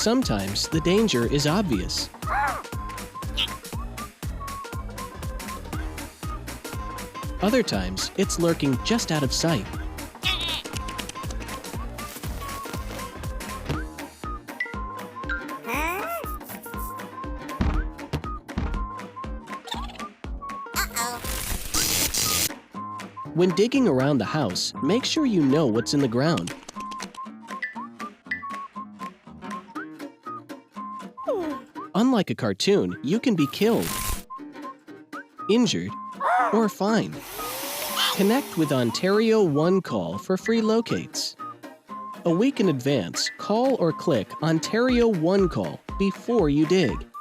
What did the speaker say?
Sometimes the danger is obvious. Other times, it's lurking just out of sight. When digging around the house, make sure you know what's in the ground. Unlike a cartoon, you can be killed, injured, or fined. Connect with Ontario One Call for free locates. A week in advance, call or click Ontario One Call before you dig.